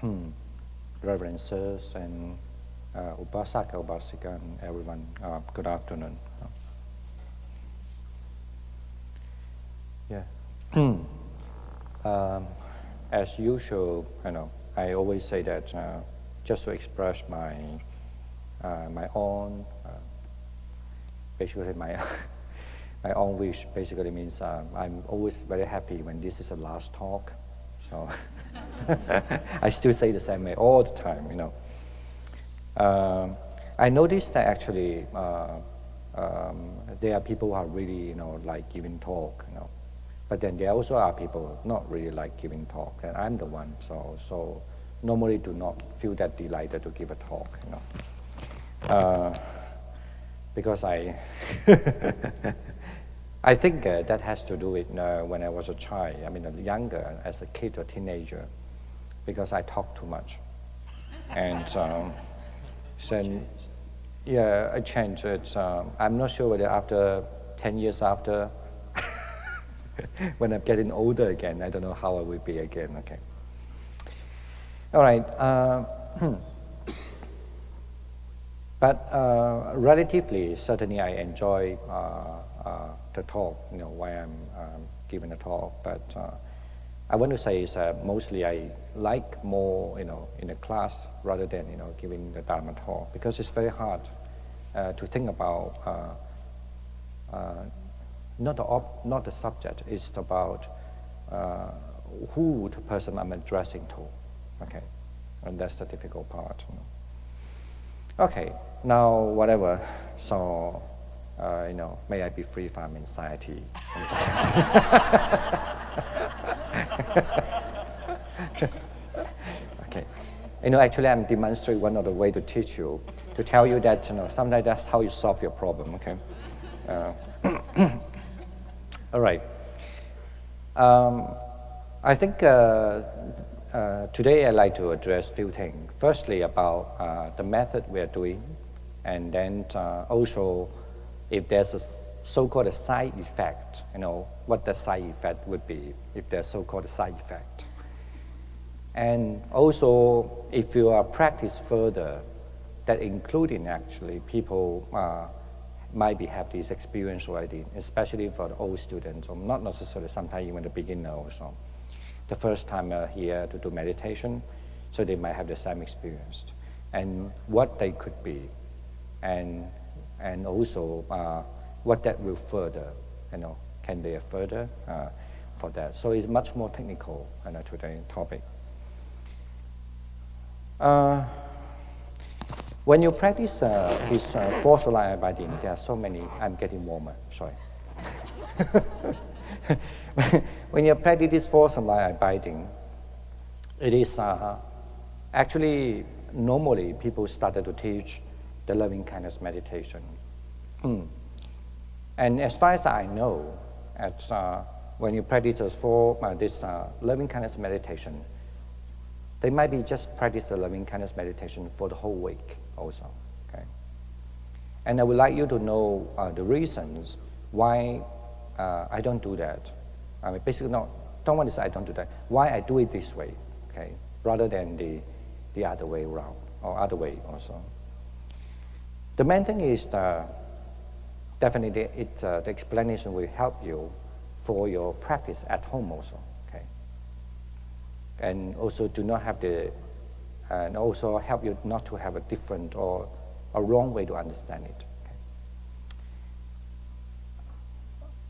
Reverend Sirs and Upasaka, Upasika, and everyone, good afternoon. As usual, I always say that just to express my own, basically my own wish. Basically means I'm always very happy when this is the last talk. So I still say the same way all the time. I noticed that actually there are people who are really like giving talk. But then there also are people not really like giving talk, and I'm the one. So normally do not feel that delighted to give a talk, because I I think that has to do with when I was a child. I mean, younger, as a kid or teenager, because I talk too much, and then I changed it. I'm not sure whether after 10 years after. When I'm getting older again, I don't know how I will be again. Okay. All right. But relatively, certainly, I enjoy the talk. While I'm giving a talk. But I want to say is mostly I like more, in a class rather than giving the Dharma talk, because it's very hard to think about. Not the subject. It's about who the person I'm addressing to. Okay, and that's the difficult part. Okay, now whatever. So may I be free from anxiety. Okay, actually I'm demonstrating one of the way to teach you, to tell you that sometimes that's how you solve your problem. Okay. All right. I think today I'd like to address a few things. Firstly, about the method we are doing, and then also if there's a so-called side effect, what the side effect would be if there's so-called side effect. And also, if you are practice further, that including actually people might have this experience already, especially for the old students, or not necessarily, sometimes even the beginner also. The first time here to do meditation, so they might have the same experience. And what they could be, and also what that will further, can be a further for that. So it's much more technical today's topic. When you practice this fourth line abiding, there are so many. I'm getting warmer. Sorry. When you practice this fourth line abiding, it is actually normally people started to teach the loving kindness meditation, and as far as I know, when you practice this loving kindness meditation, they might be just practice the loving kindness meditation for the whole week also, okay? And I would like you to know the reasons why I don't do that. I mean, basically, don't want to say I don't do that. Why I do it this way, okay? Rather than the other way around, or other way also. The main thing is definitely the explanation will help you for your practice at home also. And also do not have and also help you not to have a different or a wrong way to understand it.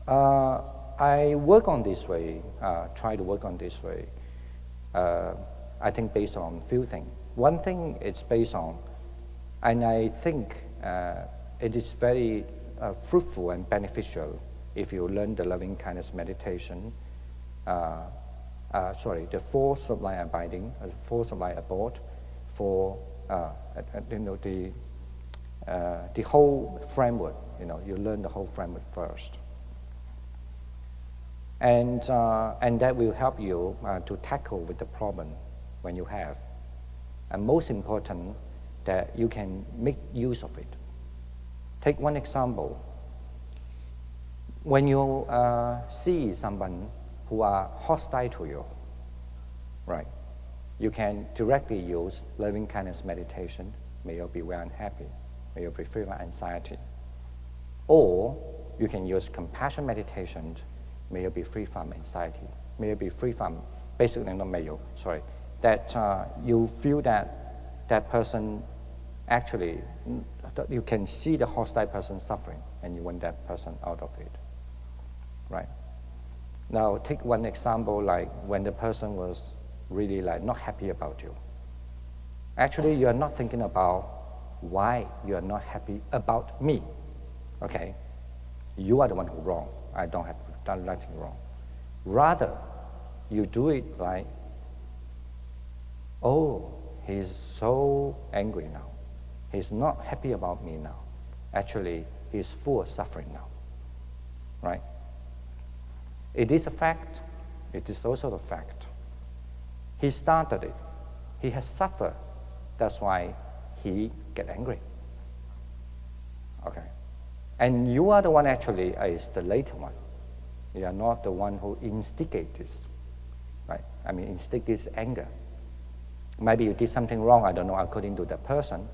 Okay. I work on this way, try to work on this way, I think based on a few things. One thing it's based on, and I think it is very fruitful and beneficial if you learn the loving kindness meditation, the four sublime abiding, four sublime abode, for the whole framework. You learn the whole framework first, and that will help you to tackle with the problem when you have, and most important, that you can make use of it. Take one example. When you see someone who are hostile to you, right? You can directly use loving kindness meditation. May you be very unhappy. May you be free from anxiety. Or you can use compassion meditation. May you be free from anxiety. May you be free from, basically not may you, sorry, that you feel that person actually, you can see the hostile person suffering and you want that person out of it, right? Now take one example, like when the person was really like not happy about you. Actually, you are not thinking about why you are not happy about me, okay? You are the one who wrong. I don't have done nothing wrong. Rather, you do it like, oh, he's so angry now. He's not happy about me now. Actually, he's full of suffering now, right? It is a fact. It is also a fact. He started it. He has suffered. That's why he get angry. Okay. And you are the one actually is the later one. You are not the one who instigates this, right? I mean, instigate this anger. Maybe you did something wrong, I don't know, according to the person.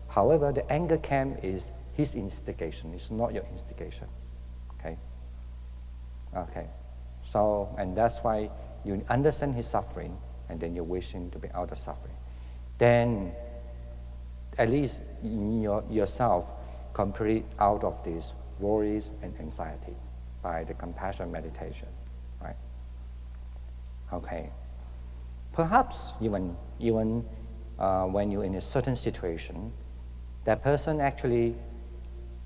However, the anger came is his instigation. It's not your instigation, okay? Okay. So, and that's why you understand his suffering, and then you wish him to be out of suffering. Then, at least in yourself, complete out of these worries and anxiety by the compassion meditation, right? Okay. Perhaps even when you're in a certain situation, that person actually,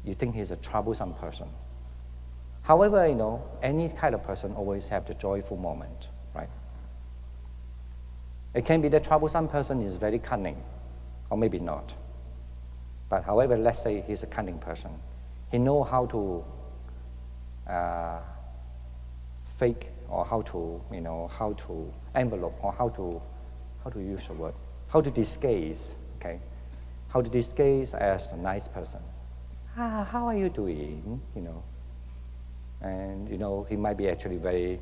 you think he's a troublesome person. However, you know, any kind of person always have the joyful moment, right? It can be the troublesome person is very cunning, or maybe not. But however, let's say he's a cunning person. He knows how to fake, or how to, you know, how to envelope, or how to use the word, how to disguise, okay? How to disguise as a nice person. How are you doing, you know? And, you know, he might be actually very,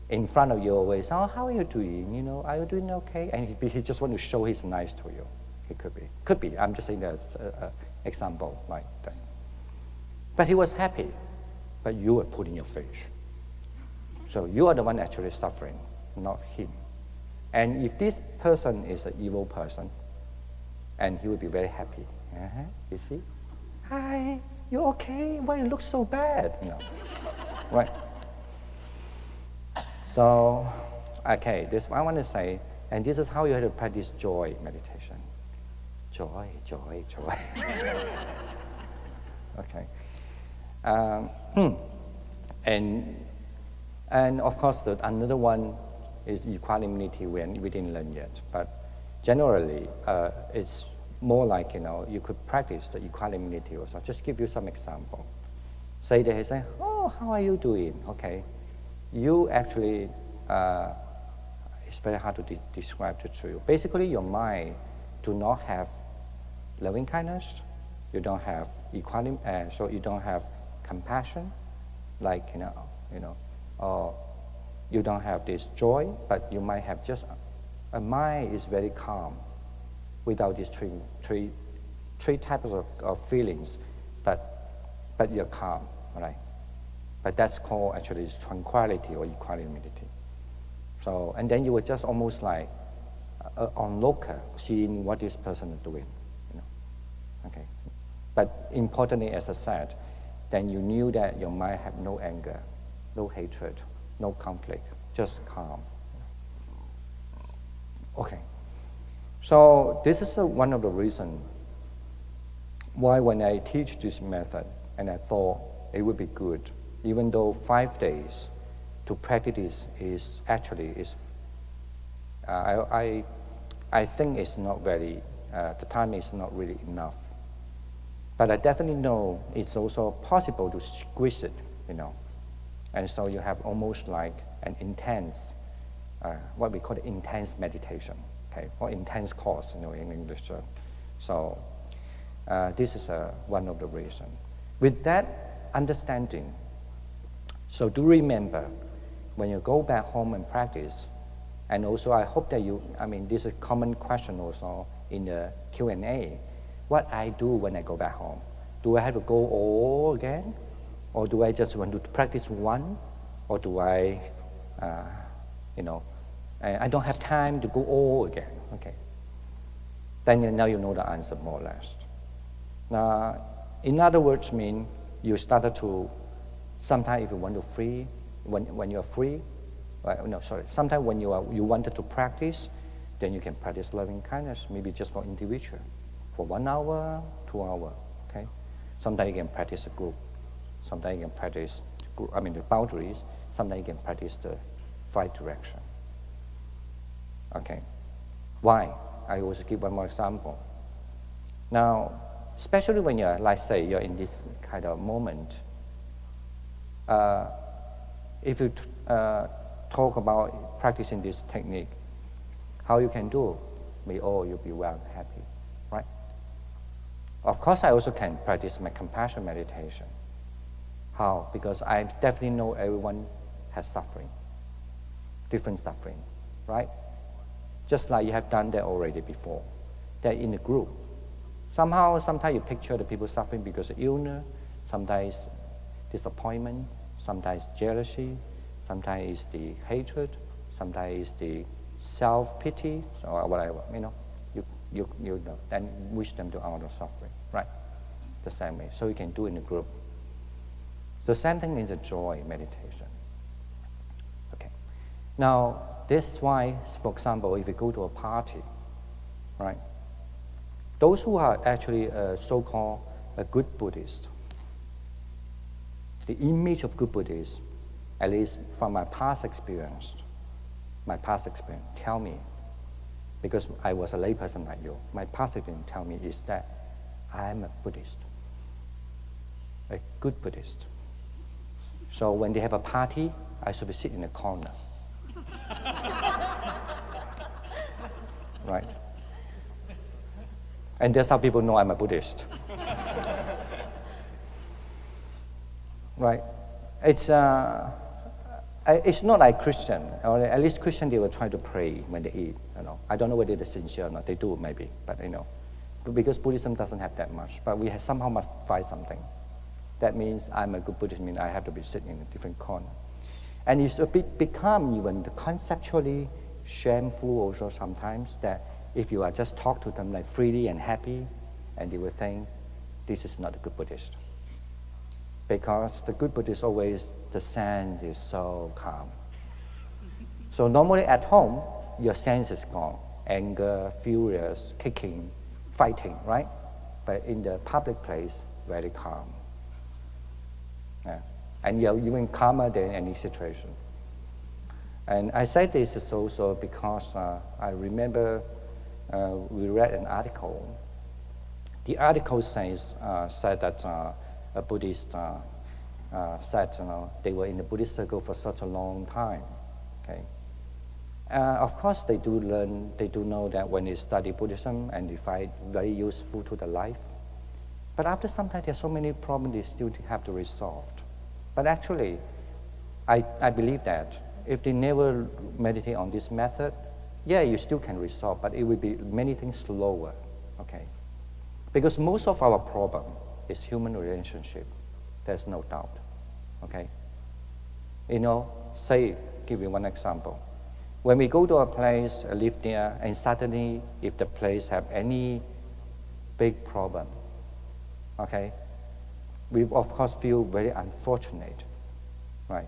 in front of you always, oh, how are you doing, you know, are you doing okay? And he just want to show he's nice to you. It could be, I'm just saying that's an example like that. But he was happy, but you were put in your face. So you are the one actually suffering, not him. And if this person is an evil person, and he will be very happy. You see? Hi, you okay? Why you look so bad? You know, right? So, okay, this I want to say, and this is how you have to practice joy meditation. Joy, joy, joy. Okay. And of course, another one is equanimity we didn't learn yet. But generally, it's more like, you know, you could practice the equanimity also. Just give you some example. Say they say, oh, how are you doing? Okay. You actually, it's very hard to describe to you. Basically, your mind do not have loving kindness. You don't have equanimity, so you don't have compassion, like, you know, or you don't have this joy, but you might have just a mind is very calm without these three types of feelings, but you're calm, right? But that's called actually tranquility or equanimity. So, and then you were just almost like an onlooker, seeing what this person is doing, you know. Okay. But importantly, as I said, then you knew that your mind had no anger, no hatred, no conflict, just calm. Okay. So this is one of the reasons why when I teach this method, and I thought it would be good, even though 5 days to practice this is actually, I think it's not very, the time is not really enough. But I definitely know it's also possible to squeeze it, you know. And so you have almost like an intense, what we call intense meditation, okay, or intense course, you know, in English. So this is one of the reasons. With that understanding, so do remember, when you go back home and practice, And also I hope that this is a common question also in the Q&A. What I do when I go back home? Do I have to go all again? Or do I just want to practice one? Or do I don't have time to go all again, okay? Then now you know the answer more or less. Now, in other words, you started to, sometimes if you want to free, when you're free, sometimes when you wanted to practice, then you can practice loving kindness, maybe just for individual, for 1 hour, 2 hours, okay? Sometimes you can practice a group. Sometimes you can practice, the boundaries. Sometimes you can practice the 5 direction. Okay, why? I also give one more example. Now, especially when you're, let's say, you're in this kind of moment, if you talk about practicing this technique, how you can do, you'll be well and happy, right? Of course, I also can practice my compassion meditation. How? Because I definitely know everyone has suffering, different suffering, right? Just like you have done that already before, that in a group. Sometimes you picture the people suffering because of illness, sometimes disappointment, sometimes jealousy, sometimes it's the hatred, sometimes it's the self-pity, or whatever, you know, then wish them to out of suffering, right? The same way. So you can do in a group. The same thing is a joy meditation. Okay. Now, this is why, for example, if you go to a party, right? Those who are actually so-called a good Buddhist, the image of good Buddhists, at least from my past experience, tell me, because I was a layperson like you, my past experience tell me is that I am a Buddhist, a good Buddhist. So when they have a party, I should be sitting in a corner. Right? And that's how people know I'm a Buddhist. Right? It's not like Christian, or at least Christian, they will try to pray when they eat. I don't know whether they're sincere or not. They do maybe, but because Buddhism doesn't have that much. But we somehow must find something. That means I'm a good Buddhist. I have to be sitting in a different corner, and it's become even conceptually shameful also sometimes that if you are just talk to them like freely and happy, and they will think this is not a good Buddhist. Because the good Buddhist always, the sense is so calm. So normally at home, your sense is gone. Anger, furious, kicking, fighting, right? But in the public place, very calm. Yeah. And you're even calmer than any situation. And I say this is also because I remember we read an article. The article said that a Buddhist said, they were in the Buddhist circle for such a long time. Okay. Of course, they do know that when they study Buddhism and they find very useful to their life. But after some time, there's so many problems they still have to resolve. But actually, I believe that if they never meditate on this method, yeah, you still can resolve, but it will be many things slower, okay? Because most of our problem is human relationship. There's no doubt, okay? Give you one example. When we go to a place, live there, and suddenly, if the place have any big problem, okay, we of course feel very unfortunate, right?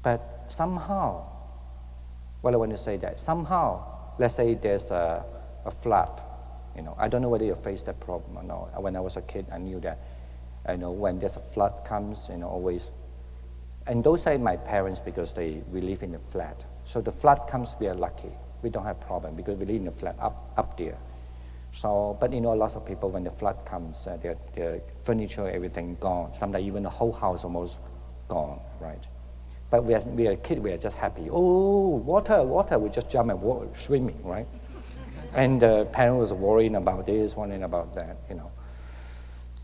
But somehow, what I want to say that somehow, let's say there's a flood, I don't know whether you faced that problem or not. When I was a kid, I knew that, when there's a flood comes, always, and those are my parents because we live in a flat. So the flood comes, we are lucky. We don't have problem because we live in a flat up there. So, but lots of people, when the flood comes, their furniture, everything gone. Sometimes even the whole house almost gone, right? But we are a kid, we are just happy. Oh, water, we just jump and swimming, right? And the parent was worrying about this, worrying about that,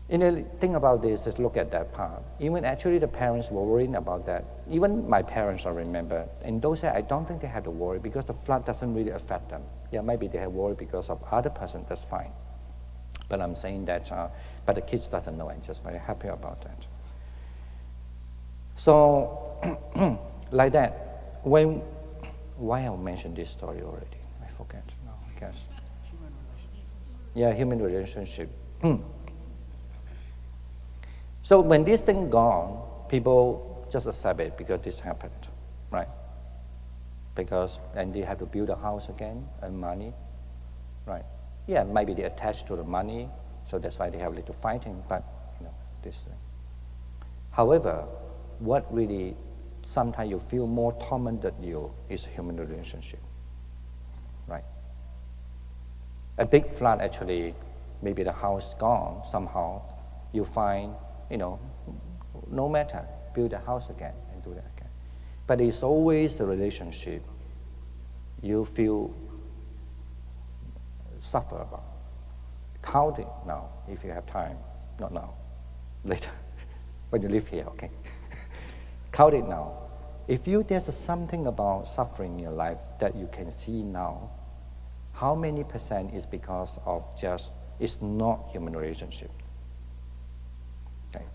Think about this, just look at that part. Even actually the parents were worrying about that. Even my parents, I remember, in those days, I don't think they had to worry because the flood doesn't really affect them. Yeah, maybe they have worry because of other person, that's fine. But I'm saying that, but the kids doesn't know and just very happy about that. So, like that, why I mentioned this story already? I forget now, I guess. Yeah, human relationship. So when this thing gone, people just accept it because this happened, right? Because then they have to build a house again, earn money, right? Yeah, maybe they attach to the money, so that's why they have a little fighting, but this thing. However, what really sometimes you feel more tormented you is a human relationship, right? A big flood actually, maybe the house gone, somehow you find, no matter, build a house again and do that again. But it's always the relationship you feel suffer about. Count it now, if you have time. Not now, later, when you live here, okay? Count it now. If there's something about suffering in your life that you can see now, how many % is because of just, it's not human relationship? Okay.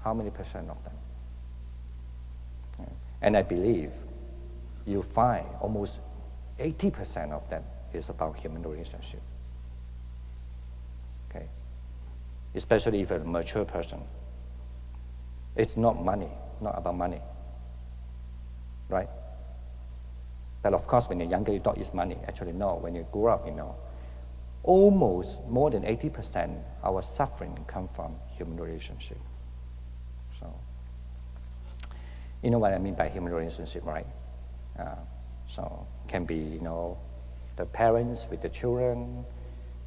How many % of them? Okay. And I believe you find almost 80% of them is about human relationship. Okay. Especially if you're a mature person. It's not money, not about money. Right? But of course, when you're younger, you thought it's money. Actually, no. When you grow up, almost more than 80% our suffering comes from human relationship. So, you know what I mean by human relationship, right? So, can be, the parents with the children,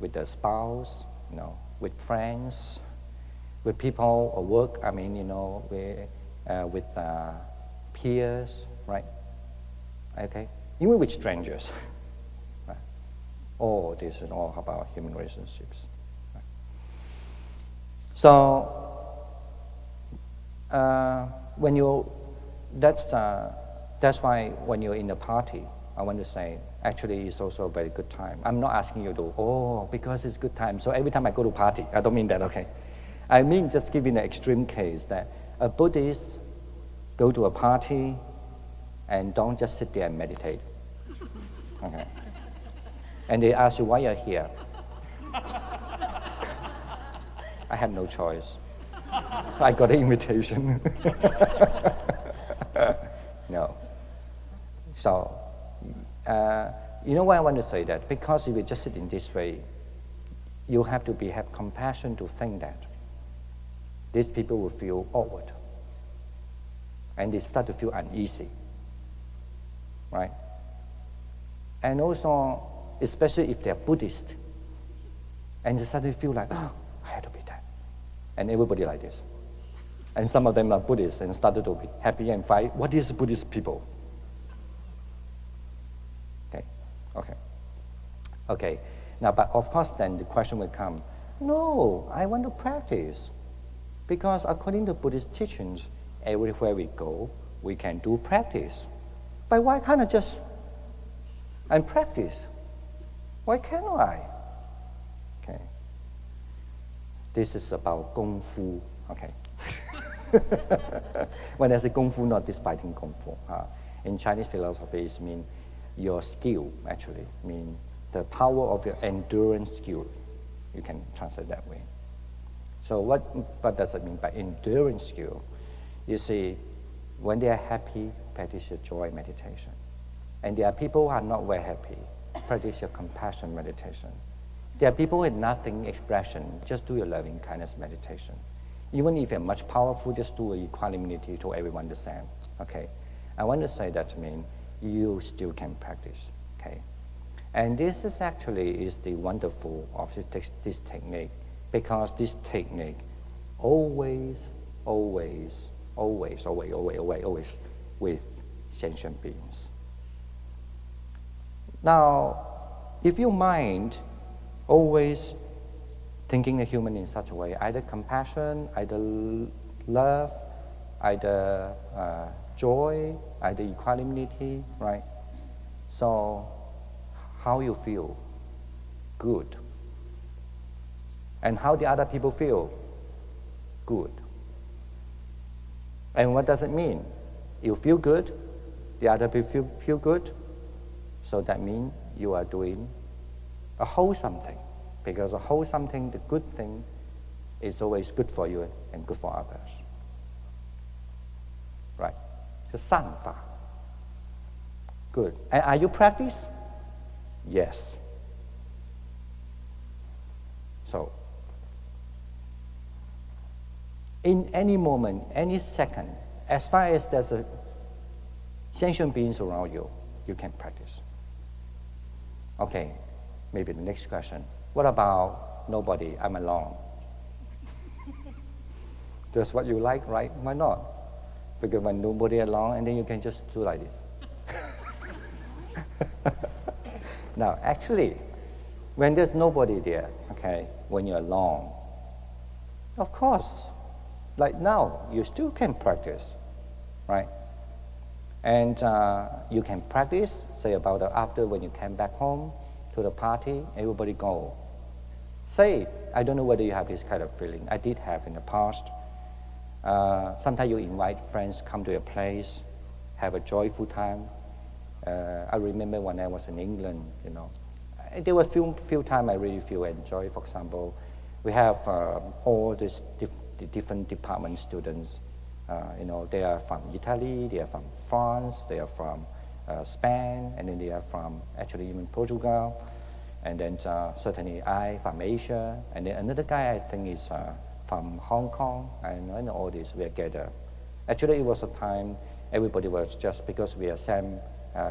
with the spouse, with friends, with people at work. I mean, with peers, right? Okay. Even with strangers. Right? All this is all about human relationships. Right? So, that's why when you're in a party, I want to say, actually it's also a very good time. I'm not asking you to, because it's good time, so every time I go to party. I don't mean that, okay? I mean just giving an extreme case that a Buddhist go to a party and don't just sit there and meditate. Okay. And they ask you why you're here. I had no choice. I got an invitation. No. So, you know why I want to say that? Because if you just sit in this way, you have to have compassion to think that these people will feel awkward. And they start to feel uneasy. Right? And also, especially if they're Buddhist, and they suddenly feel like, I have to be that. And everybody like this. And some of them are Buddhists and started to be happy and fight. What is Buddhist people? Okay. Now, but of course then the question will come, no, I want to practice. Because according to Buddhist teachings, everywhere we go, we can do practice. But why can't I just practice? Why can't I? Okay. This is about Kung Fu, okay. When I say Kung Fu, not this fighting Kung Fu. In Chinese philosophy, it means your skill, actually, mean the power of your endurance skill. You can translate that way. So what does it mean by endurance skill? You see, when they are happy, practice your joy meditation. And there are people who are not very happy, practice your compassion meditation. There are people with nothing expression, just do your loving kindness meditation. Even if you're much powerful, just do equanimity to everyone the same. Okay, I want to say that means you still can practice. Okay, and this is actually the wonderful of this technique, because this technique always with sentient beings. Now, if your mind always thinking the human in such a way, either compassion, either love, either joy, either equanimity, right? So how you feel? Good. And how the other people feel? Good. And what does it mean? You feel good, the other people feel good, so that means you are doing a wholesome thing. Because a wholesome thing, the good thing, is always good for you and good for others. Right? So 善法. Good. And are you practice? Yes. So, in any moment, any second, as far as there's a sentient beings around you, you can practice. Okay, maybe the next question. What about nobody, I'm alone? That's what you like, right? Why not? Because when nobody alone, and then you can just do like this. Now, actually, when there's nobody there, okay, when you're alone, of course, like now, you still can practice, right? And you can practice, say about after when you came back home to the party, everybody go. Say, I don't know whether you have this kind of feeling. I did have in the past. Sometimes you invite friends come to your place, have a joyful time. I remember when I was in England, you know, there were few times I really feel enjoy. For example, we have all these different department students. You know, they are from Italy, they are from France, they are from Spain, and then they are from actually even Portugal, and then certainly I from Asia, and then another guy I think is from Hong Kong, and all this we are together. Actually, it was a time everybody was just because we are same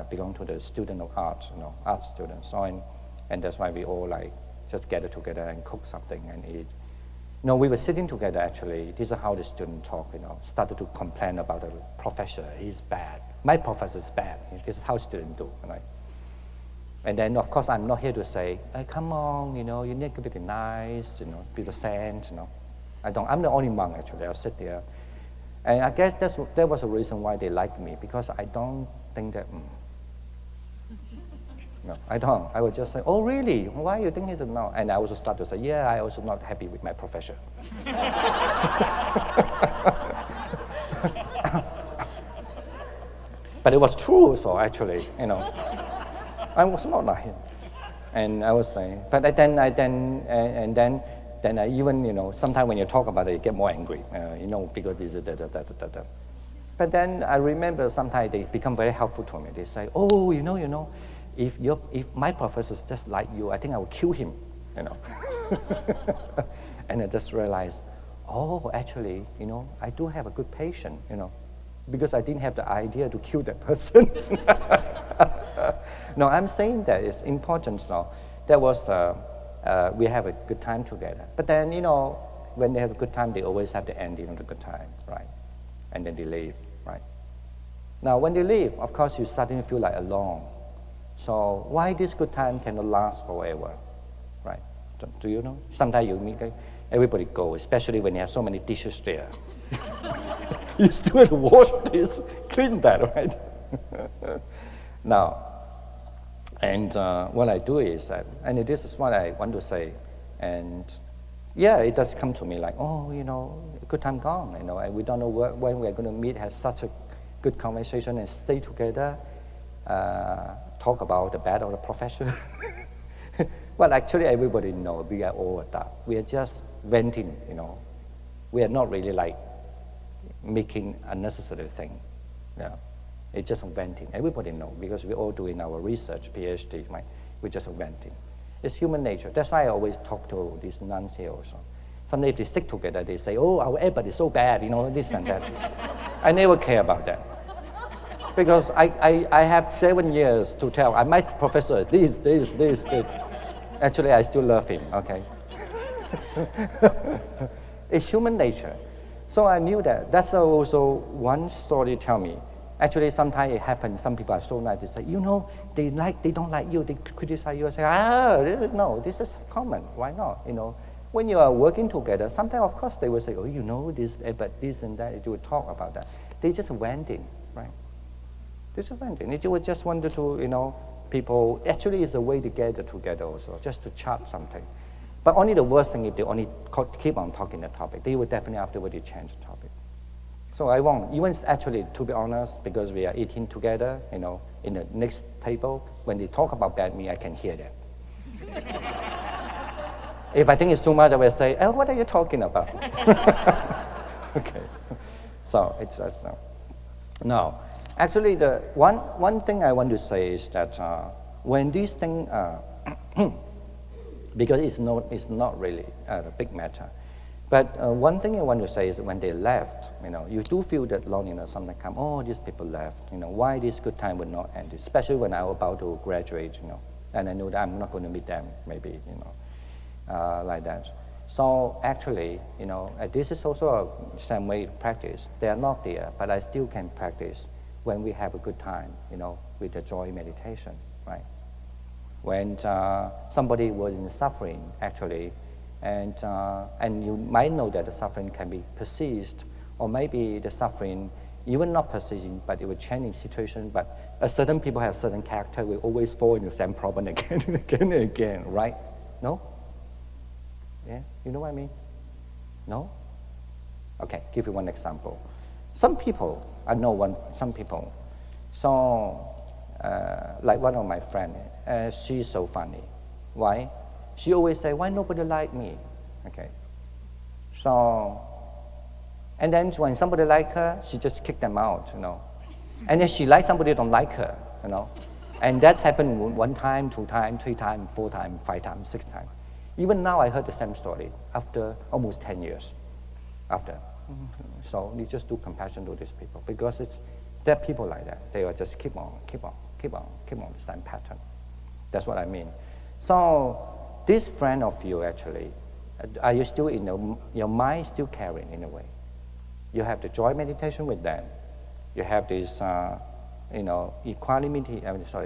belong to the student of arts, you know, art students, so and that's why we all like just gather together and cook something and eat. No, we were sitting together actually. This is how the student talk, you know, started to complain about the professor. He's bad. My professor is bad. This is how students do, right? And then, of course, I'm not here to say, hey, come on, you know, you need to be nice, you know, be the saint, you know. I'm the only monk, actually. I'll sit there. And I guess that was a reason why they liked me, because I don't think that, no, I don't. I would just say, oh, really? Why you think he's a no? And I also start to say, yeah, I also not happy with my profession. But it was true, so actually, you know, I was not like him. And I was saying, but then I even, you know, sometimes when you talk about it, you get more angry, you know, because this is da. But then I remember sometimes they become very helpful to me. They say, oh, you know, if my professor is just like you, I think I will kill him, you know. And I just realized, oh, actually, you know, I do have a good patient, you know, because I didn't have the idea to kill that person. No, I'm saying that it's important. So that was, we have a good time together. But then, you know, when they have a good time, they always have the ending of the good time, right? And then they leave, right? Now, when they leave, of course, you suddenly feel like alone. So why this good time cannot last forever, right? Do you know? Sometimes you meet everybody go, especially when you have so many dishes there. You still have to wash this, clean that, right? Now, and what I do is that, and this is what I want to say, and yeah, it does come to me like, oh, you know, good time gone, you know, and we don't know when we're going to meet, have such a good conversation and stay together. Talk about the bad of the profession. Well, actually, everybody knows we are all that. We are just venting, you know. We are not really like making unnecessary thing. Yeah. It's just venting. Everybody knows because we're all doing our research, PhD, right? We're just venting. It's human nature. That's why I always talk to these nuns here also. Sometimes if they stick together, they say, oh, our effort is so bad, you know, this and that. I never care about that. Because I have 7 years to tell. My professor, this. Actually, I still love him, okay? It's human nature. So I knew that. That's also one story tell me. Actually, sometimes it happens. Some people are so nice. They say, you know, they don't like you. They criticize you. I say, no, this is common. Why not? You know, when you are working together, sometimes, of course, they will say, oh, you know this, but this and that, you will talk about that. They just went in, right? They just went in. They would just wanted to, people, actually it's a way to gather together also, just to chat something. But only the worst thing if they only keep on talking the topic. They would definitely afterward change the topic. So I won't, even actually, to be honest, because we are eating together, in the next table, when they talk about bad me, I can hear that. If I think it's too much, I will say, oh, what are you talking about? Okay. So it's just now. Actually, the one thing I want to say is that when these things, because it's not really a big matter, but one thing I want to say is when they left, you do feel that loneliness sometimes come. Oh, these people left. Why this good time would not end? Especially when I was about to graduate, and I know that I'm not going to meet them, maybe, like that. So actually, this is also a same way to practice. They are not there, but I still can practice when we have a good time, with the joy meditation, right? When somebody was in suffering, actually, and you might know that the suffering can be persist, or maybe the suffering, even not persisting, but it will change in situation, but certain people have certain character, will always fall in the same problem again and again and again, right? No? Yeah, you know what I mean? No? Okay, give you one example. Some people, I know some people, so like one of my friends, she's so funny. Why? She always say, why nobody like me? Okay. So, and then when somebody like her, she just kick them out, And then she like somebody don't like her, And that's happened 1 time, 2 times, 3 times, 4 times, 5 times, 6 times. Even now I heard the same story after almost 10 years after. So you just do compassion to these people because there are people like that. They will just keep on the same pattern. That's what I mean. So this friend of you actually, are you still your mind still carrying in a way? You have the joy meditation with them. You have this,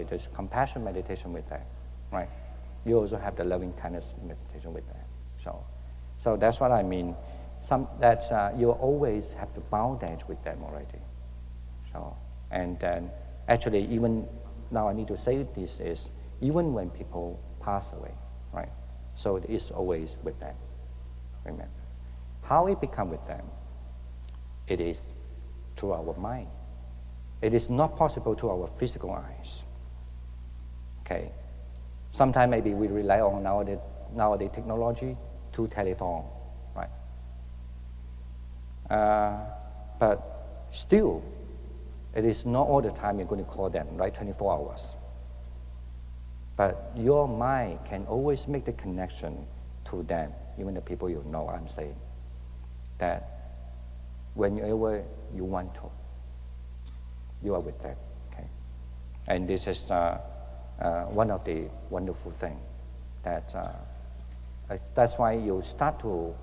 this compassion meditation with them, right? You also have the loving kindness meditation with them. So that's what I mean. You always have the boundary with them already. So, and then actually even now I need to say this is, even when people pass away, right? So it is always with them, remember. How we become with them, it is through our mind. It is not possible to our physical eyes, okay? Sometimes maybe we rely on nowadays technology to telephone, right? But still, it is not all the time you're going to call them, right? 24 hours. But your mind can always make the connection to them, even the people you know, I'm saying. That whenever you want to, you are with them, okay? And this is one of the wonderful things that's why you start to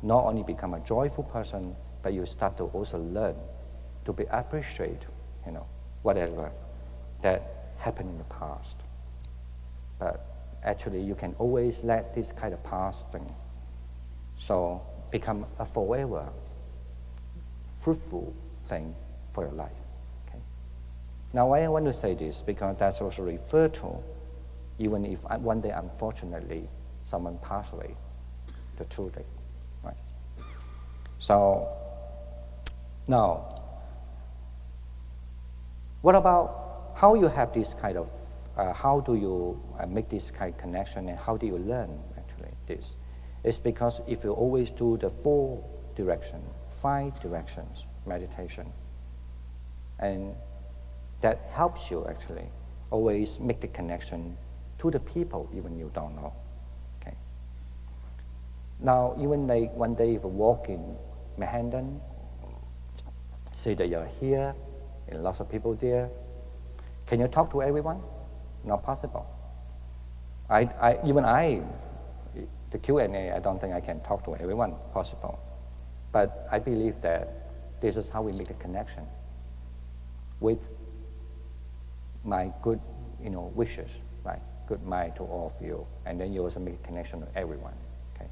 not only become a joyful person, but you start to also learn to be appreciate, whatever that happened in the past. But actually, you can always let this kind of past thing so become a forever fruitful thing for your life. Okay. Now, why I want to say this because that's also referred to, even if one day, unfortunately, someone passed away, the true day, right? So now, what about how you have this kind of, how do you make this kind of connection and how do you learn actually this? It's because if you always do the 5 directions meditation, and that helps you actually always make the connection to the people even you don't know. Okay. Now, even like one day if you walk in Manhattan, say that you're here, and lots of people there, can you talk to everyone? Not possible. The Q&A, I don't think I can talk to everyone possible. But I believe that this is how we make a connection with my good, wishes, right? Good mind to all of you. And then you also make a connection with everyone, okay?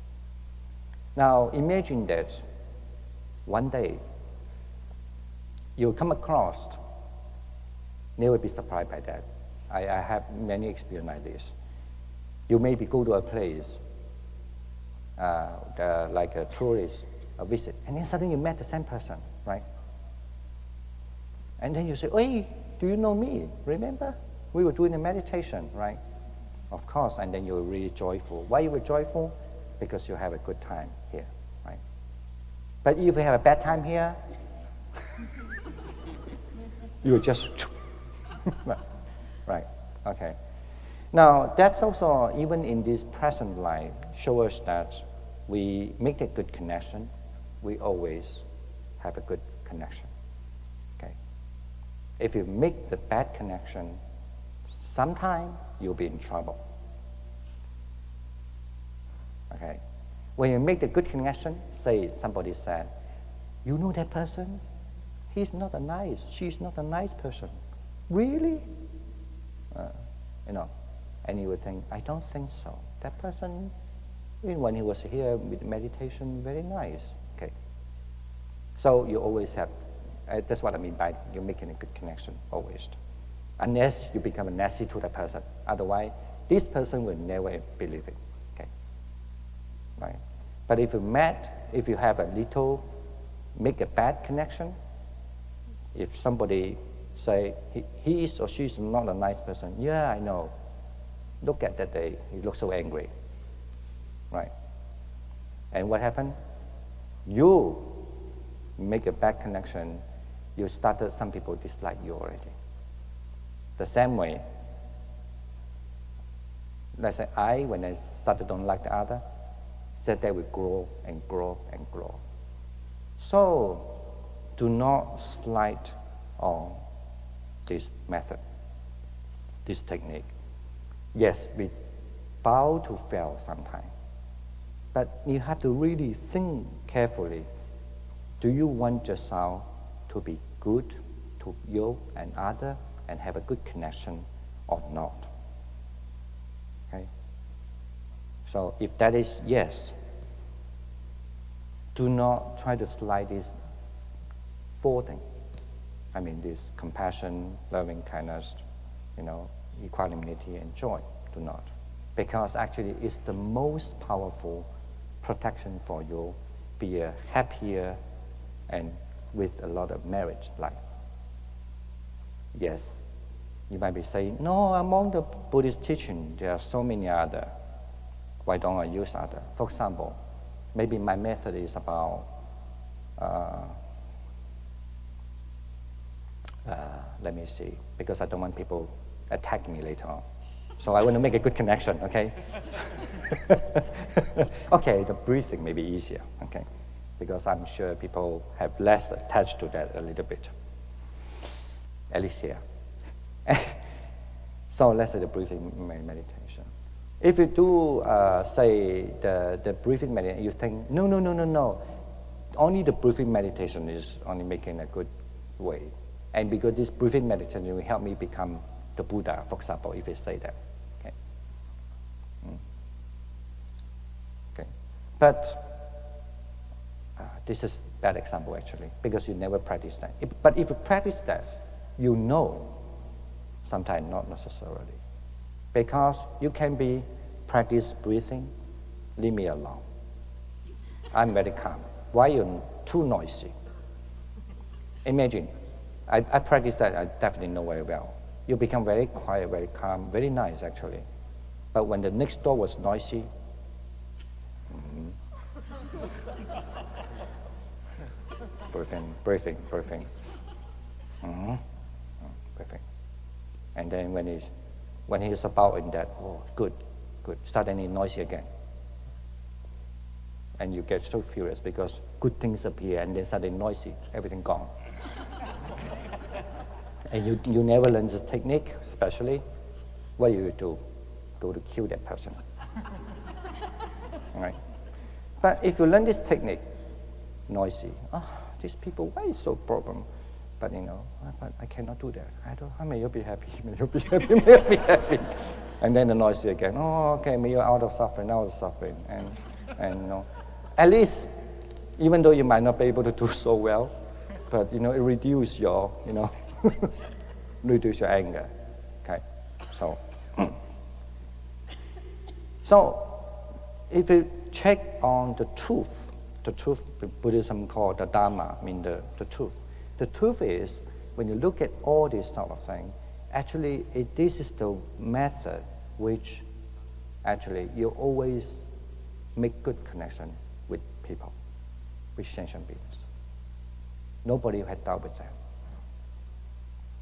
Now imagine that one day you'll come across, never be surprised by that. I have many experience like this. You maybe go to a place, like a tourist, a visit, and then suddenly you met the same person, right? And then you say, hey, do you know me? Remember? We were doing a meditation, right? Of course, and then you're really joyful. Why you were joyful? Because you have a good time here, right? But if you have a bad time here, you just, right, okay. Now, that's also, even in this present life, show us that we make a good connection. We always have a good connection, okay? If you make the bad connection, sometime you'll be in trouble, okay? When you make the good connection, say somebody said, you know that person? She's not a nice person. Really? And you would think, I don't think so. That person, even when he was here with meditation, very nice. Okay. So you always have, that's what I mean by you're making a good connection, always. Unless you become nasty to the person. Otherwise, this person will never believe it. Okay. Right? But if you have a little, make a bad connection, if somebody say, he is or she is not a nice person, yeah, I know. Look at that day, he looks so angry, right? And what happened? You make a bad connection, some people dislike you already. The same way, let's say when I started don't like the other, that they will grow and grow and grow. So, do not slide on this method, this technique. Yes, we bound to fail sometime, but you have to really think carefully. Do you want yourself to be good to you and other and have a good connection or not? Okay. So if that is yes, do not try to slide this four things. I mean, this compassion, loving kindness, equanimity and joy. Do not. Because actually it's the most powerful protection for you, be a happier and with a lot of marriage life. Yes, you might be saying, no, among the Buddhist teaching, there are so many other. Why don't I use other? For example, maybe my method is about, let me see, because I don't want people attack me later on. So I want to make a good connection, okay? Okay, the breathing may be easier, okay? Because I'm sure people have less attached to that a little bit. At least here. So let's say the breathing meditation. If you do, say, the breathing meditation, you think, no. Only the breathing meditation is only making a good way. And because this breathing meditation will help me become the Buddha, for example, if you say that. Okay. Okay. But this is a bad example, actually, because you never practice that. But if you practice that, you know, sometimes not necessarily. Because you can be practice breathing, leave me alone. I'm very calm. Why are you too noisy? Imagine, I practice that, I definitely know very well. You become very quiet, very calm, very nice actually. But when the next door was noisy, breathing. Breathing. And then when he's about in that, oh, good, start any noisy again. And you get so furious because good things appear and then suddenly noisy, everything gone. And you never learn this technique, especially, what do you do? Go to kill that person. Right? But if you learn this technique, noisy, these people, why is so problem? But but I cannot do that. May you be happy, may you be happy, may you be happy. And then the noisy again, okay, may you out of suffering, And at least, even though you might not be able to do so well, but it reduces your, reduce your anger. Okay, so if you check on the truth Buddhism called the Dharma, the truth. The truth is, when you look at all this sort of thing, actually this is the method which actually you always make good connection with people, with sentient beings. Nobody had dealt with them.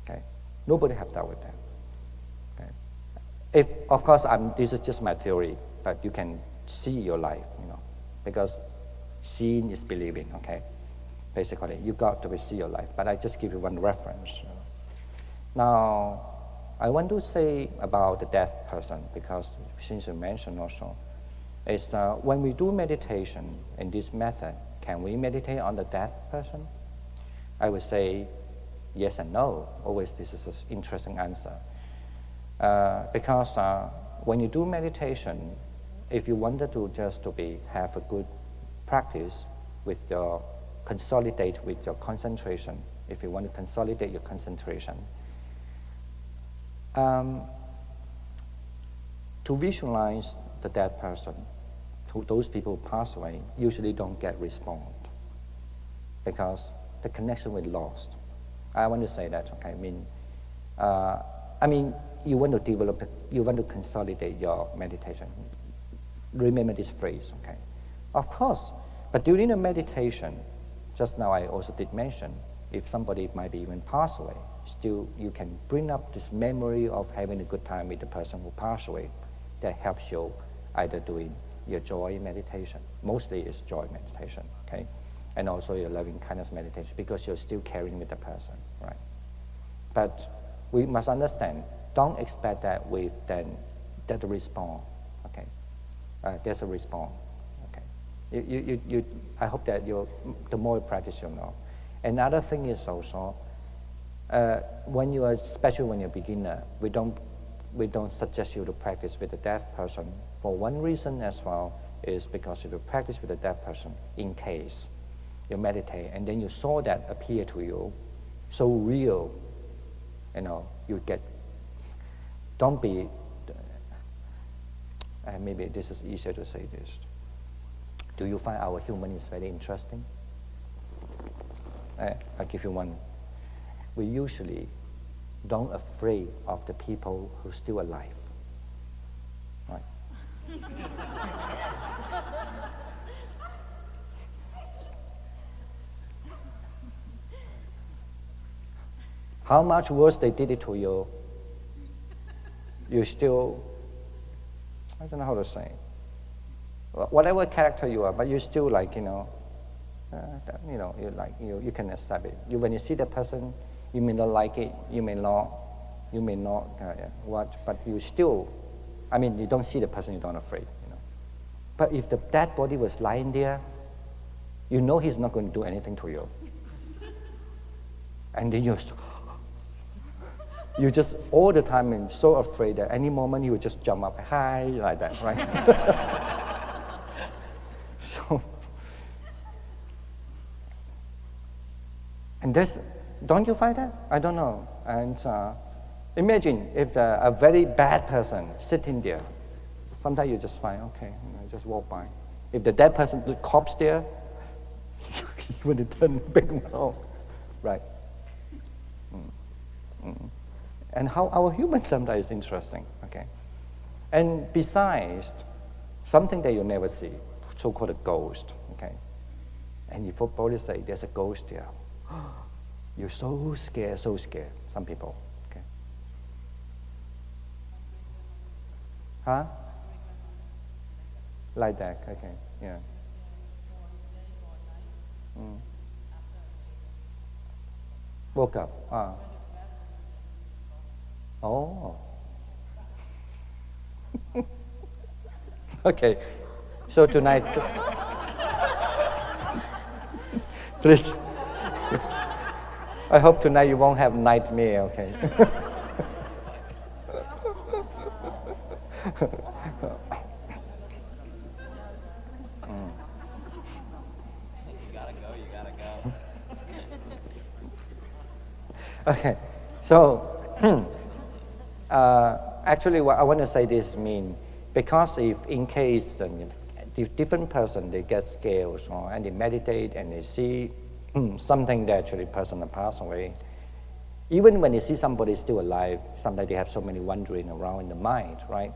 Okay, nobody had dealt with them. Okay, if of course this is just my theory, but you can see your life, because seeing is believing. Okay, basically you got to see your life. But I just give you one reference. Now, I want to say about the deaf person, because since you mentioned also, is when we do meditation in this method, can we meditate on the deaf person? I would say yes and no. Always this is an interesting answer. Because when you do meditation, if you wanted to just have a good practice with your consolidate with your concentration, if you want to consolidate your concentration, to visualize the dead person, those people who pass away usually don't get response because the connection was lost. I want to say that. Okay, I mean, you want to develop, you want to consolidate your meditation. Remember this phrase, okay? Of course, but during the meditation, just now I also did mention, if somebody might be even pass away, still you can bring up this memory of having a good time with the person who passed away. That helps you either doing your joy meditation. Mostly it's joy meditation, okay? And also your loving kindness meditation, because you're still caring with the person, right? But we must understand, don't expect that with then that response, okay? There's a response, okay? I hope that the more you practice, you'll know. Another thing is also, when you are, especially when you're a beginner, we don't suggest you to practice with a deaf person. For one reason as well, is because if you practice with a deaf person, in case you meditate and then you saw that appear to you, so real, you get, don't be, maybe this is easier to say this. Do you find our human is very interesting? I'll give you one. We usually don't afraid of the people who are still alive, right? How much worse they did it to you, you still, I don't know how to say, whatever character you are, but you still like, you can accept it. When you see the person, you may not like it, you may not watch, but you still, you don't see the person, you don't afraid, But if the dead body was lying there, he's not going to do anything to you. And then you just all the time and so afraid that any moment he would just jump up, hi, like that, right? So, and don't you find that? I don't know. And imagine if a very bad person sitting there, sometimes you just find, okay, just walk by. If the dead person, the corpse there, you would turn big mouth, right? And how our human sometimes is interesting, okay? And besides, something that you never see, so-called a ghost, okay? And if somebody say there's a ghost there, you're so scared, some people, okay? Huh? Like that, okay, yeah. Woke up, Oh. Okay, so tonight, please, I hope tonight you won't have nightmare, okay? Okay, so actually what I want to say this mean, because if in case the different person, they get scales and they meditate and they see something that actually person has passed away, even when they see somebody still alive, sometimes they have so many wandering around in the mind, right?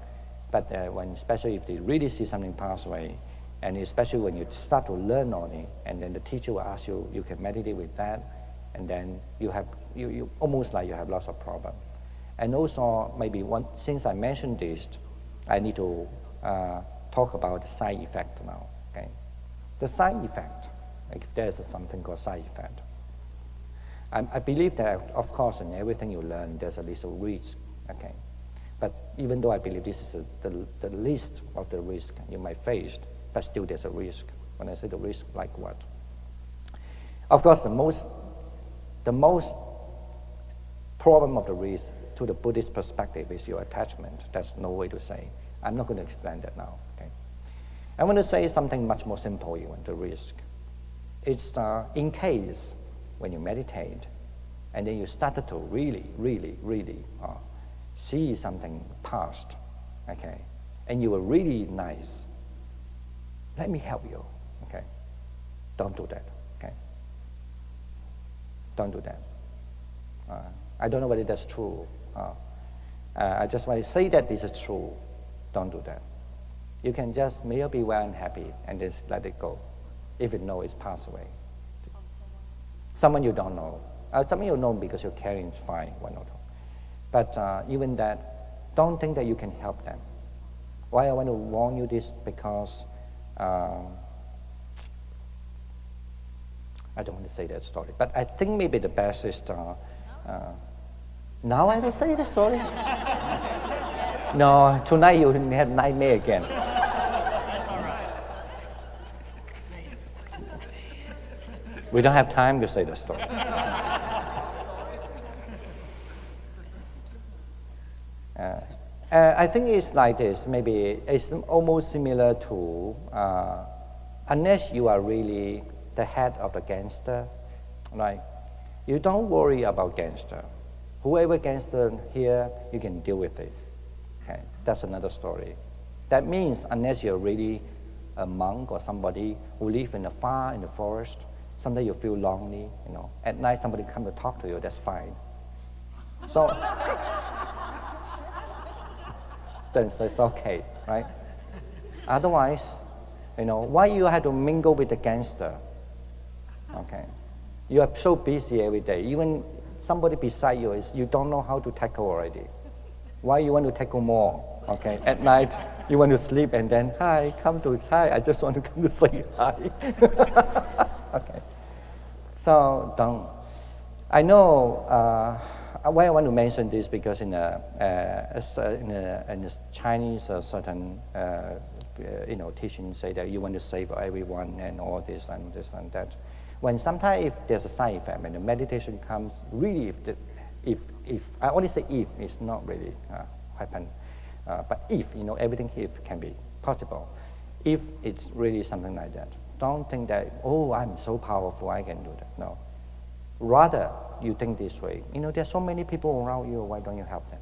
But when, especially if they really see something pass away, and especially when you start to learn on it, and then the teacher will ask you, you can meditate with that, and then you almost like you have lots of problems. And also, maybe since I mentioned this, I need to talk about the side effect now, okay? The side effect, like if there's something called side effect. I believe that, of course, in everything you learn, there's a little risk, okay? But even though I believe this is the least of the risk you might face, but still there's a risk. When I say the risk, like what? Of course, the most problem of the risk to the Buddhist perspective is your attachment. That's no way to say. I'm not going to explain that now, okay? I want to say something much more simple even, the risk. It's in case when you meditate, and then you started to really see something past, okay? And you were really nice. Let me help you, okay? Don't do that, okay? Don't do that. I don't know whether that's true. I just want to say that this is true. Don't do that. You can just maybe be well and happy and just let it go. If you know it's passed away. Someone you don't know. Someone you know because you're caring is fine, one or two. But even that, don't think that you can help them. Why I want to warn you this, because I don't want to say that story, but I think maybe the best is now I will say the story. No, tonight you have nightmare again. That's all right. We don't have time to say the story. I think it's like this. Maybe it's almost similar to unless you are really the head of the gangster, right? You don't worry about gangster. Whoever gangster here, you can deal with it. Okay, that's another story. That means unless you're really a monk or somebody who live in the far in the forest, sometimes you feel lonely, you know. At night somebody come to talk to you, that's fine. So then it's okay, right? Otherwise, you know, why you have to mingle with the gangster? Okay, you are so busy every day. Even somebody beside you is you don't know how to tackle already. Why you want to tackle more? Okay, at night you want to sleep and then hi, I just want to come to say hi. Okay, so don't. I know. Why I want to mention this because in a Chinese certain teaching say that you want to save everyone and all this and that. When sometimes if there's a side effect, when the meditation comes, really if I only say if, it's not really happen, but if, everything if can be possible. If it's really something like that, don't think that, oh, I'm so powerful, I can do that. No. Rather, you think this way. There's so many people around you, why don't you help them?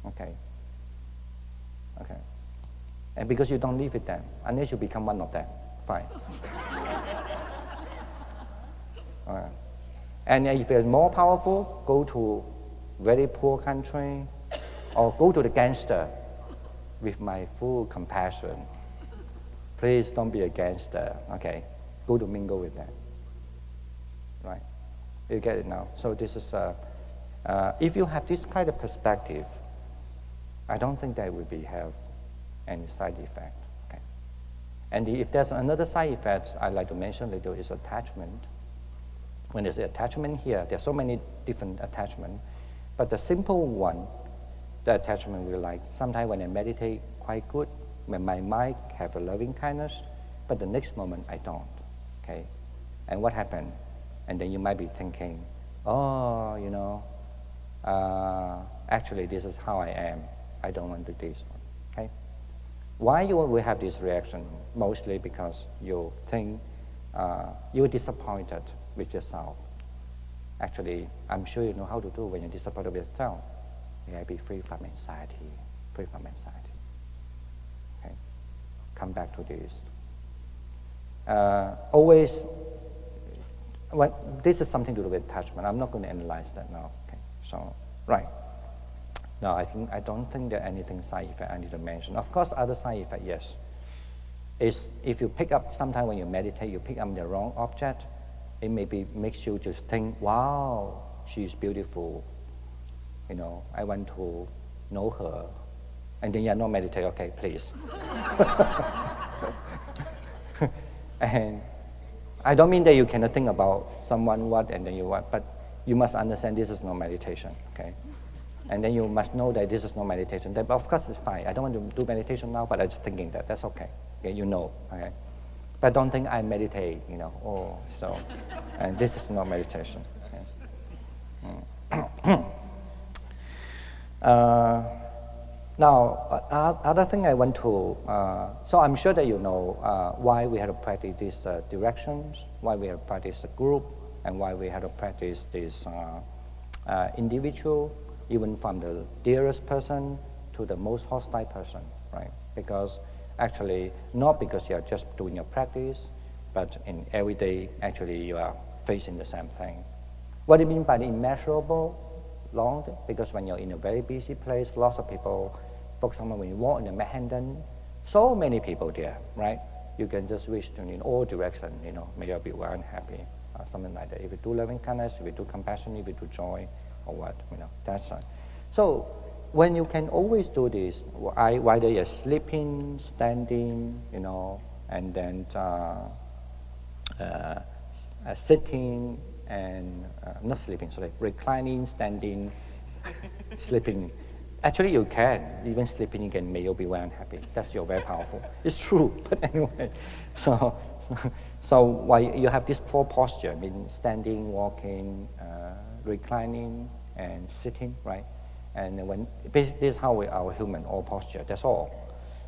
Okay. And because you don't live with them, unless you become one of them, fine. And if you're more powerful, go to very poor country, or go to the gangster with my full compassion. Please don't be a gangster, okay? Go to mingle with them, right? You get it now? So this is, if you have this kind of perspective, I don't think that will have any side effect, okay? And if there's another side effect I'd like to mention a little is attachment. When there's attachment here, there's so many different attachments, but the simple one, the attachment we like. Sometimes when I meditate, quite good, when my mind have a loving kindness, but the next moment I don't, okay? And what happened? And then you might be thinking, oh, actually this is how I am. I don't want to do this one, okay? Why you will have this reaction? Mostly because you think you're disappointed with yourself. Actually, I'm sure you know how to do when you're disappointed with yourself. May I be free from anxiety, free from anxiety. Okay? Come back to this. Always, this is something to do with attachment. I'm not going to analyze that now. Okay? So, right. Now, I don't think there anything side effect I need to mention. Of course, other side effect, yes. Is if you pick up, sometimes when you meditate, you pick up the wrong object, it maybe makes you just think, wow, she's beautiful. You know, I want to know her. And then you're not meditating, okay, please. And I don't mean that you cannot think about someone what and then you what, but you must understand this is not meditation, okay? And then you must know that this is not meditation. But of course, it's fine. I don't want to do meditation now, but I'm just thinking that. That's okay. Okay, you know, okay? But don't think I meditate, you know, oh, so, and this is not meditation. Okay? Now, other thing I want to, so I'm sure that you know why we have to practice these directions, why we have to practice the group, and why we have to practice this individual, even from the dearest person to the most hostile person, right? Because actually, not because you are just doing your practice, but in every day, actually, you are facing the same thing. What do you mean by the immeasurable? Long, because when you're in a very busy place, lots of people, for example, when you walk in the Manhattan, so many people there, right? You can just wish to in all directions, you know, may you be well and happy, something like that. If you do loving kindness, if you do compassion, if you do joy, or what, you know, that's right. So when you can always do this, whether you're sleeping, standing, you know, and then sitting, and not sleeping, sorry, reclining, standing, sleeping. Actually, you can. Even sleeping, you can may you be well and happy. That's very powerful. It's true, but anyway. So why you have this four posture, I mean standing, walking, reclining, and sitting, right? And when this is how we are human, all posture, that's all.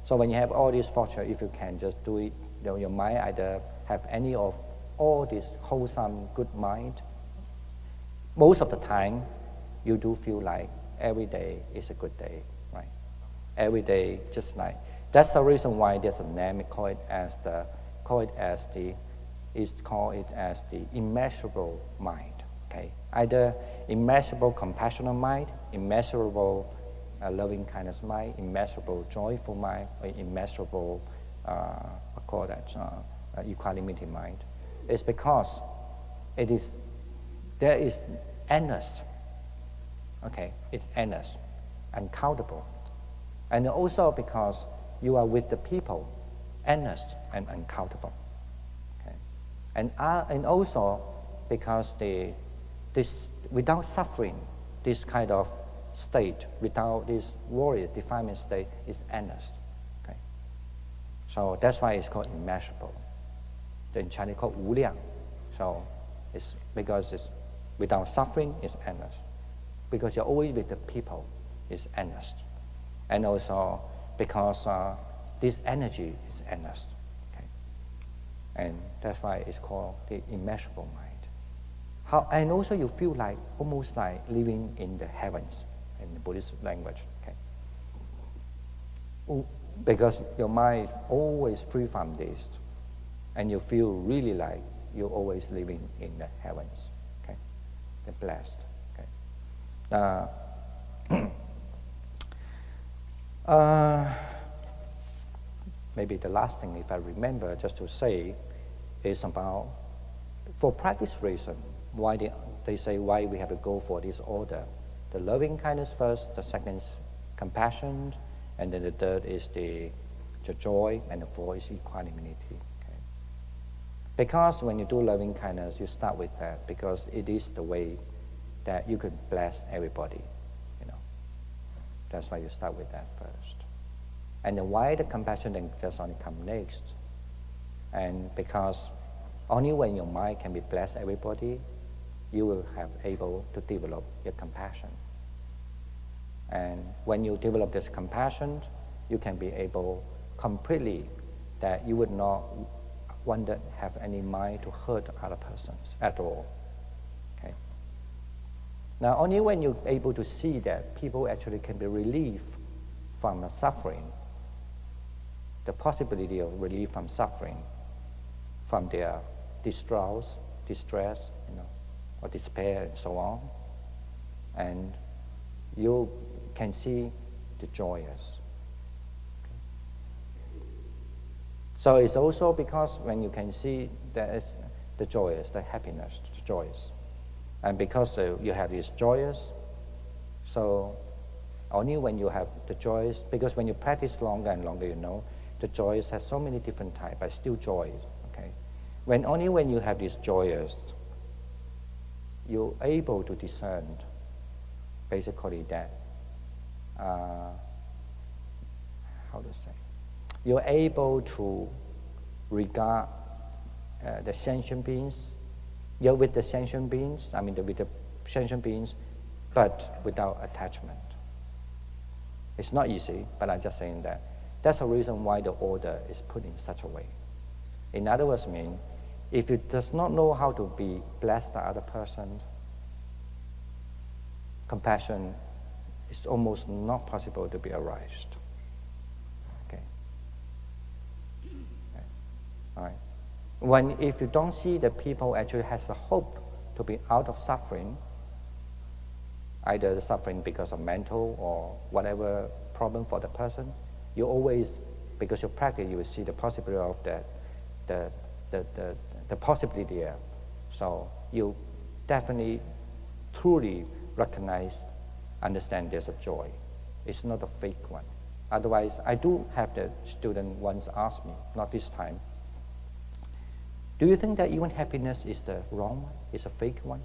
So when you have all these posture, if you can just do it, you know, your mind either have any of all this wholesome, good mind, most of the time, you do feel like every day is a good day, right? Every day, just like, that's the reason why there's a name, call it as the immeasurable mind, okay? Either immeasurable compassionate mind, immeasurable loving kindness mind, immeasurable joyful mind, or immeasurable, equanimity mind. It's because there is endless, okay? It's endless, uncountable. And also because you are with the people, endless and uncountable, okay? And also because this without suffering, this kind of state, without this warrior defilement state is endless, okay? So that's why it's called immeasurable. In Chinese called 无量. So it's because it's without suffering, it's endless. Because you're always with the people, it's endless. And also because this energy is endless. Okay? And that's why it's called the immeasurable mind. And also you feel like almost like living in the heavens in the Buddhist language. Okay? Because your mind is always free from this. And you feel really like you're always living in the heavens, okay? The blessed, okay? Maybe the last thing, if I remember, just to say, is about, for practice reason, why they say why we have to go for this order. The loving kindness first, the second is compassion, and then the third is the joy, and the fourth is equanimity. Because when you do loving kindness, you start with that because it is the way that you can bless everybody, you know. That's why you start with that first. And then why the compassion then just only come next? And because only when your mind can be bless everybody, you will have able to develop your compassion. And when you develop this compassion, you can be able completely that you would not want to have any mind to hurt other persons at all, okay? Now, only when you're able to see that people actually can be relieved from the suffering, the possibility of relief from suffering, from their distress, or despair, and so on, and you can see the joyous. So it's also because when you can see that it's the joyous, the happiness, the joyous, and because you have this joyous, so only when you have the joyous, because when you practice longer and longer, the joyous has so many different types, but still joy. Okay, only when you have this joyous, you're able to discern, basically that. How to say? You're able to regard the sentient beings. You're with the sentient beings, with the sentient beings, but without attachment. It's not easy, but I'm just saying that. That's the reason why the order is put in such a way. In other words, if you does not know how to bless the other person, compassion is almost not possible to be aroused. Okay. All right. If you don't see that people actually has a hope to be out of suffering, either the suffering because of mental or whatever problem for the person, you always, because you practice, you will see the possibility of the possibility there. So you definitely, truly recognize, understand there's a joy. It's not a fake one. Otherwise, I do have the student once ask me, not this time, do you think that even happiness is the wrong one, is a fake one?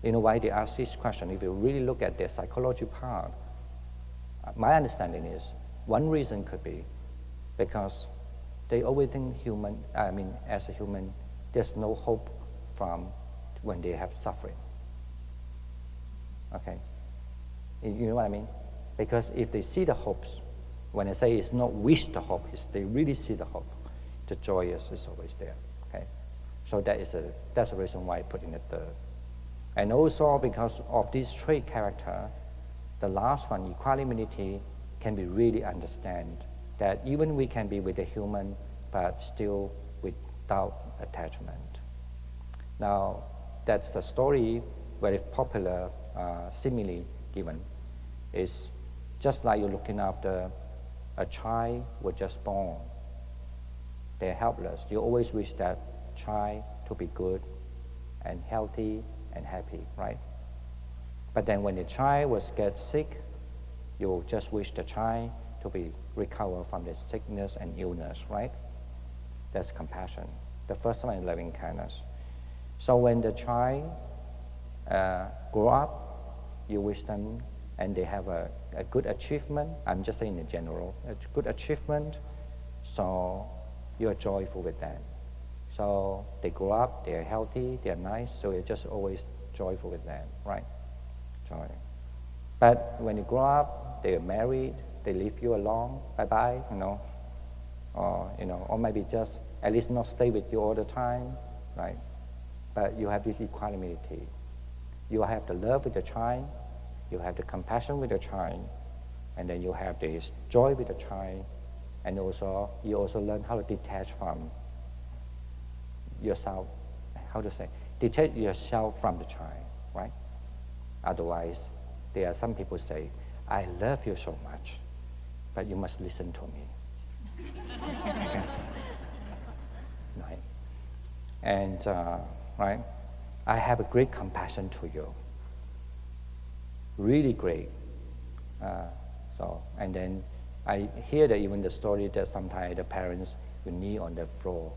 You know why they ask this question? If you really look at their psychology part, my understanding is one reason could be because they always think as a human, there's no hope from when they have suffering. Okay? You know what I mean? Because if they see the hopes, when I say it's not wish the hope, it's they really see the hope, the joyous is always there. Okay? So that's the reason why I put in the third. And also because of this trait character, the last one, equanimity, can be really understand that even we can be with a human, but still without attachment. Now, that's the story, very popular simile given, is just like you're looking after a child who just born. They're helpless. You always wish that child to be good and healthy and happy, right? But then when the child gets sick, you just wish the child to recover from the sickness and illness, right? That's compassion. The first one is loving kindness. So when the child grow up, you wish them, and they have a good achievement. I'm just saying in general, a good achievement. So you are joyful with that. So they grow up, they're healthy, they're nice. So you're just always joyful with them, right? Joy. But when you grow up, they're married, they leave you alone, bye-bye, or maybe just at least not stay with you all the time, right? But you have this equanimity. You have the love with the child, you have the compassion with the child, and then you have this joy with the child, and also you also learn how to detach from yourself. How to say? Detach yourself from the child, right? Otherwise, there are some people say, I love you so much, but you must listen to me. Okay? Right? And, right? I have a great compassion to you. Really great. And then I hear that even the story that sometimes the parents will knee on the floor.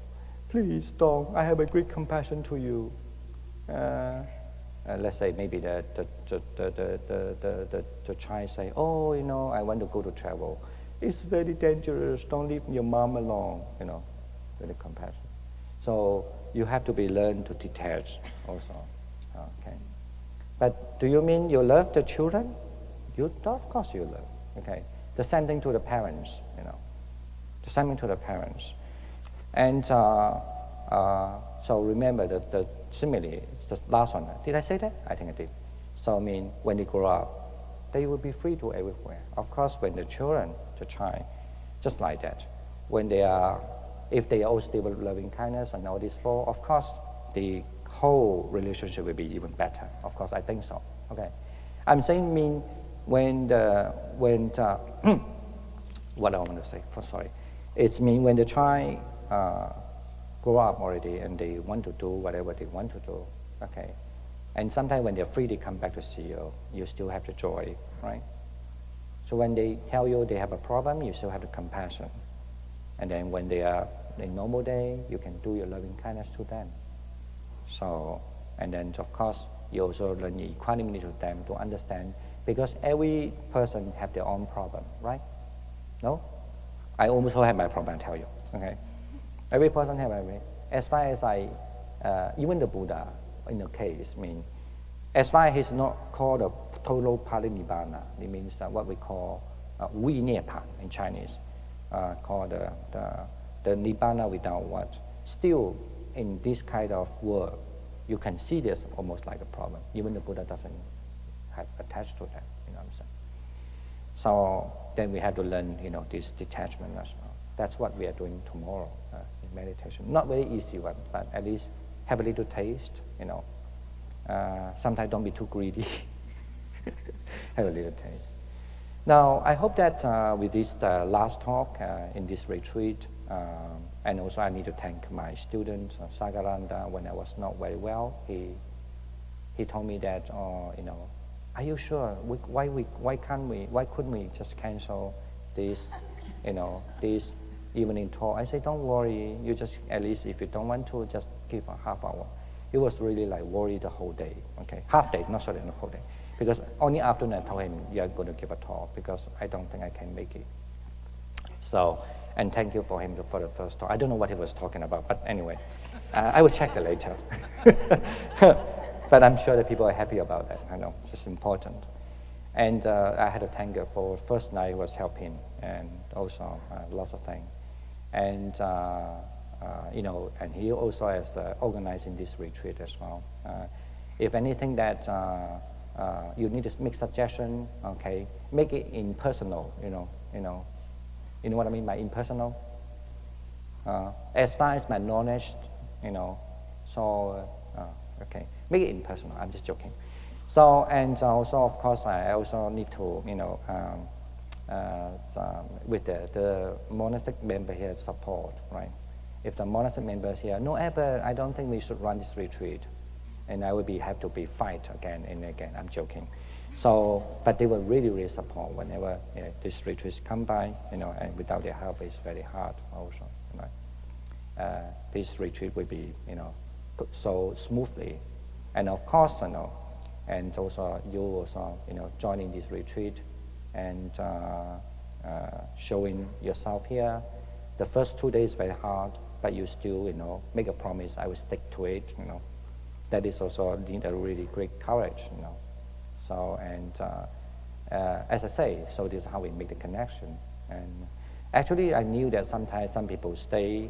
Please don't, I have a great compassion to you. Let's say maybe the child say, oh, I want to go to travel. It's very dangerous, don't leave your mom alone, with the compassion. So you have to learn to detach also, okay? But do you mean you love the children? Of course you love, okay? The same thing to the parents, The same thing to the parents. And so remember that similarly, it's the last one. Did I say that? I think I did. So I mean, when they grow up, they will be free to everywhere. Of course, when the children, the child, just like that, when they are, if they also develop loving kindness and all these four, of course, the whole relationship will be even better. Of course, I think so. Okay, I'm saying mean when what I want to say. Sorry, it's mean when the child grow up already and they want to do whatever they want to do. Okay, and sometimes when they're free, they come back to see you. You still have the joy, right? So when they tell you they have a problem, you still have the compassion. And then when they are in normal day, you can do your loving kindness to them. So, and then of course, you also learn equanimity to them to understand, because every person have their own problem, right? No? I also have my problem, I tell you, okay? Every person have every. As far as even the Buddha, in the case, mean, as far as he's not called a total parinibbana, it means what we call vi-nibbana in Chinese, called the nibbana without what. Still, in this kind of world, you can see this almost like a problem. Even the Buddha doesn't have attached to that, you know what I'm saying? So then we have to learn, you know, this detachment as well. That's what we are doing tomorrow in meditation. Not very easy one, but at least have a little taste, you know. Sometimes don't be too greedy. Have a little taste. Now, I hope that with this last talk in this retreat, and also I need to thank my student, Sagaranda, when I was not very well. He told me that, you know, are you sure? Why couldn't we just cancel this, you know, this evening talk? I said, don't worry. You just, at least if you don't want to, just give a half hour. He was really like worried the whole day, okay? Half day, not sorry, the whole day. Because only afternoon I told him, you're going to give a talk because I don't think I can make it. So, and thank you for him for the first talk. I don't know what he was talking about, but anyway, I will check it later. But I'm sure that people are happy about that. I know, it's just important. And I had to thank her for first night was helping, and also lots of things. And you know, and he also is organizing this retreat as well. If anything that you need to make suggestion, okay, make it impersonal. You know what I mean by impersonal. As far as my knowledge, you know, so okay, make it impersonal. I'm just joking. So and also of course I also need to, you know, with the monastic member here support, right? If the monastic members here, no ever, I don't think we should run this retreat, and I will have to be fight again and again. I'm joking. So, but they will really support whenever these retreats come by, you know, and without their help, it's very hard also. You know, this retreat will be, you know, so smoothly, and of course, you know, and also you also, you know, joining this retreat and showing yourself here. The first 2 days very hard, but you still, you know, make a promise. I will stick to it. You know, that is also need a really great courage. You know, so and as I say, so this is how we make the connection. And actually, I knew that sometimes some people stay.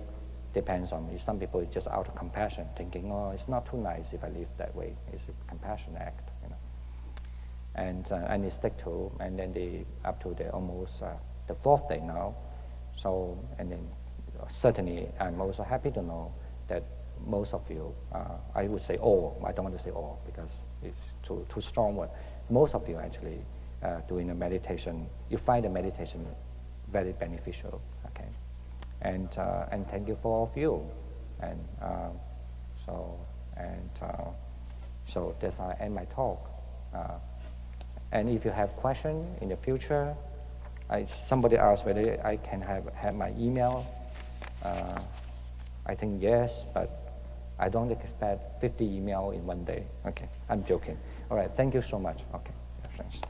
Depends on me. Some people just out of compassion, thinking, oh, it's not too nice if I live that way. It's a compassion act, you know. And they stick to, and then they up to the almost the 4th day now. So, and then certainly I'm also happy to know that most of you, I would say all, I don't want to say all because it's too strong word. Most of you actually doing a meditation, you find the meditation very beneficial, okay? And thank you for all of you. And so that's how I end my talk. And if you have questions in the future, somebody asked whether I can have my email. I think yes, but I don't expect 50 email in one day. Okay, I'm joking. All right, thank you so much. Okay, thanks.